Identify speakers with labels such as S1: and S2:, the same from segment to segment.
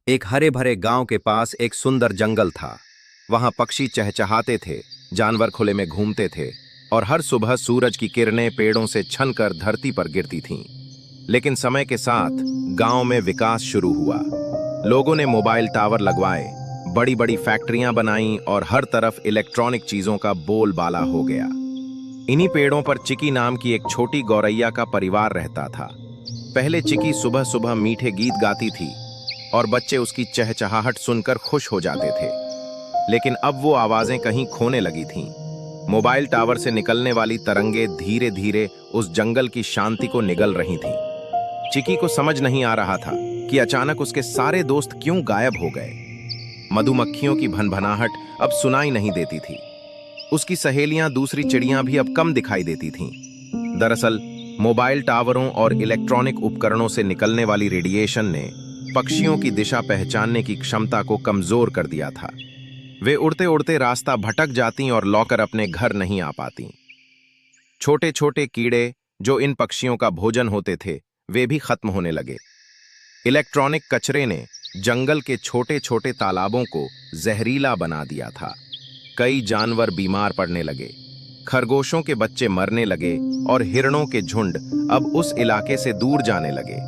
S1: एक हरे भरे गांव के पास एक सुंदर जंगल था। वहां पक्षी चहचहाते थे, जानवर खुले में घूमते थे और हर सुबह सूरज की किरणें पेड़ों से छनकर धरती पर गिरती थीं। लेकिन समय के साथ गांव में विकास शुरू हुआ। लोगों ने मोबाइल टावर लगवाए, बड़ी बड़ी फैक्ट्रियां बनाईं और हर तरफ इलेक्ट्रॉनिक चीजों का बोलबाला हो गया। इन्हीं पेड़ों पर चिकी नाम की एक छोटी गौरैया का परिवार रहता था। पहले चिकी सुबह सुबह मीठे गीत गाती थी और बच्चे उसकी चहचहाहट सुनकर खुश हो जाते थे। लेकिन अब वो आवाजें कहीं खोने लगी थीं। मोबाइल टावर से निकलने वाली तरंगे धीरे धीरे उस जंगल की शांति को निगल रही थीं। चिकी को समझ नहीं आ रहा था कि अचानक उसके सारे दोस्त क्यों गायब हो गए। मधुमक्खियों की भनभनाहट अब सुनाई नहीं देती थी। उसकी सहेलियां दूसरी चिड़ियां भी अब कम दिखाई देती थीं। दरअसल मोबाइल टावरों और इलेक्ट्रॉनिक उपकरणों से निकलने वाली रेडिएशन ने पक्षियों की दिशा पहचानने की क्षमता को कमजोर कर दिया था। वे उड़ते उड़ते रास्ता भटक जातीं और लौकर अपने घर नहीं आ पातीं। छोटे छोटे कीड़े जो इन पक्षियों का भोजन होते थे, वे भी खत्म होने लगे। इलेक्ट्रॉनिक कचरे ने जंगल के छोटे छोटे तालाबों को जहरीला बना दिया था। कई जानवर बीमार पड़ने लगे, खरगोशों के बच्चे मरने लगे और हिरणों के झुंड अब उस इलाके से दूर जाने लगे।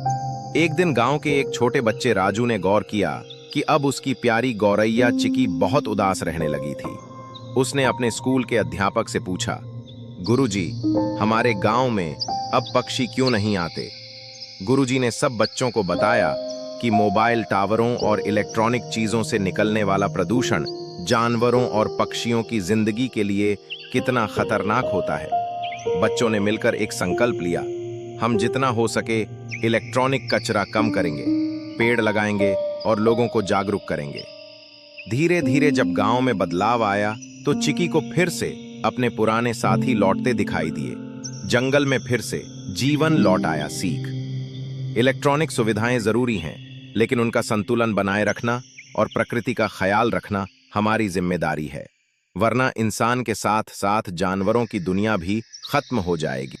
S1: एक दिन गांव के एक छोटे बच्चे राजू ने गौर किया कि अब उसकी प्यारी गौरैया चिकी बहुत उदास रहने लगी थी। उसने अपने स्कूल के अध्यापक से पूछा, गुरुजी, हमारे गांव में अब पक्षी क्यों नहीं आते? गुरुजी ने सब बच्चों को बताया कि मोबाइल टावरों और इलेक्ट्रॉनिक चीजों से निकलने वाला प्रदूषण जानवरों और पक्षियों की जिंदगी के लिए कितना खतरनाक होता है। बच्चों ने मिलकर एक संकल्प लिया, हम जितना हो सके इलेक्ट्रॉनिक कचरा कम करेंगे, पेड़ लगाएंगे और लोगों को जागरूक करेंगे। धीरे धीरे जब गांव में बदलाव आया तो चिकी को फिर से अपने पुराने साथी लौटते दिखाई दिए। जंगल में फिर से जीवन लौट आया। सीख, इलेक्ट्रॉनिक सुविधाएं जरूरी हैं, लेकिन उनका संतुलन बनाए रखना और प्रकृति का ख्याल रखना हमारी जिम्मेदारी है, वरना इंसान के साथ साथ जानवरों की दुनिया भी खत्म हो जाएगी।